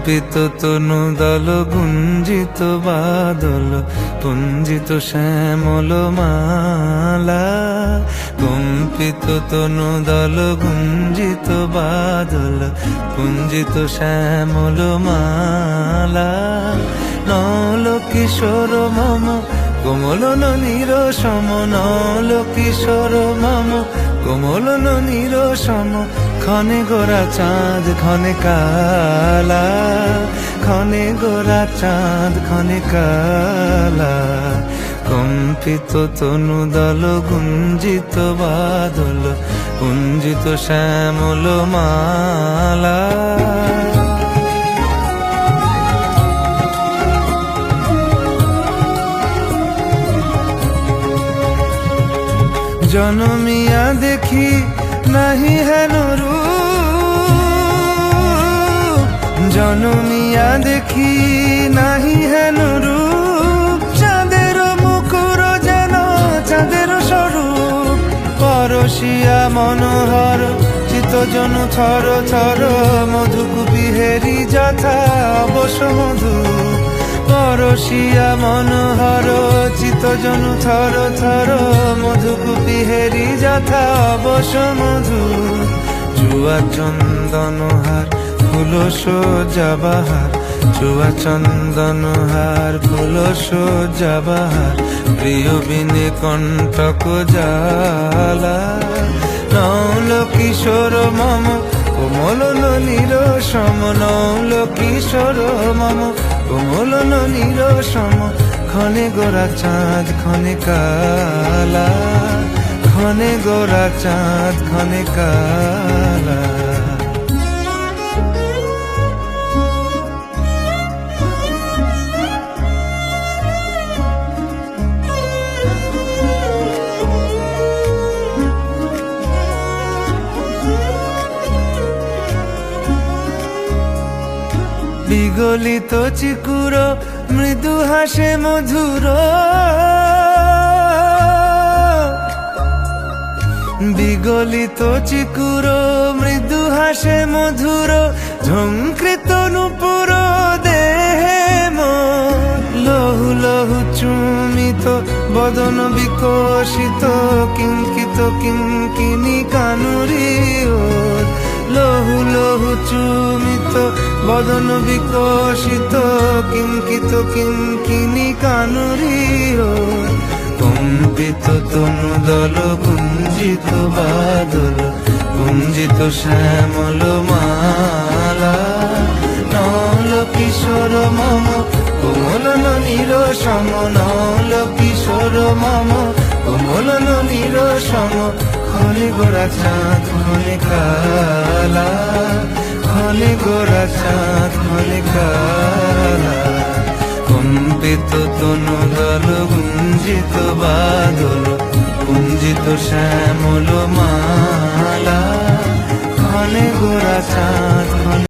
কম্পিত তনু দল গুঞ্জিত বাদল পুঞ্জিত শ্যামল মালা, কম্পিত তনু দল গুঞ্জিত বাদল পুঞ্জিত শ্যামল মালা। নল কিশোর মম কোমলন নিরসম, নল কিশোর মম কোমলন নিরসম, ক্ষণে গোরা চাঁদ ক্ষণে কালা, ক্ষণে গোরা চাঁদ ক্ষণে কালা। কম্পিত তনু দল গুঞ্জিত বাদল পুঞ্জিত শ্যামল মালা। জনমিয়া দেখি নাহি হেন রূপ, জনমিয়া দেখি নাহি হেন রূপ, চাঁদের মুকুর যেন চাঁদের স্বরূপ, পরশিয়া মনোহর চিত্তজনু থর থর, মধুকুপি হেরি যথা অবশ মধু, পরশিয়া মনোহর চিত্তজনু থর থর, মধুকুপি হেরি যথা অবশ মধু। চুয়া চন্দনহার ফুল সোজা বাহার, চুয়া চন্দনহার ফুল সোজা বাহার, প্রিয় বিনে কণ্টক জালা। নল কিশোর মম কোমলন নিরসম, নল কিশোর মম কোমলন নিরসম, ক্ষণে গোরা চাঁদ ক্ষণে কালা, ক্ষণে গোরা চাঁদ ক্ষণে কালা। বিগলিত চিকুর মৃদু হাসে মধুর, বিগলিত চিকুর মৃদু হাসে মধুর, ঝঙ্কৃত নূপুর দেহে মোর, লহু লহু চুমিত বদন বিকশিত, কিঙ্কিত কিঙ্কিনি কানুরি ওর, লহু লহু চুমিত বদন বিকশিত, কিঙ্কিত কিঙ্কিনি কানুরি ওর। কম্পিত তনু দল গুঞ্জিত বাদল গুঞ্জিত শ্যামল মালা, নল কিশোর মম কোমলন নিরসম, নল কিশোর মম কোমলন নিরসম, ক্ষণে গোরা চাঁদ ক্ষণে কালা, ক্ষণে গোরা চাঁদ ক্ষণে কালা। কম্পিত তনু দল গুঞ্জিত বাদল পুঞ্জিত শ্যামল মালা, ক্ষণে গোরা চাঁদ।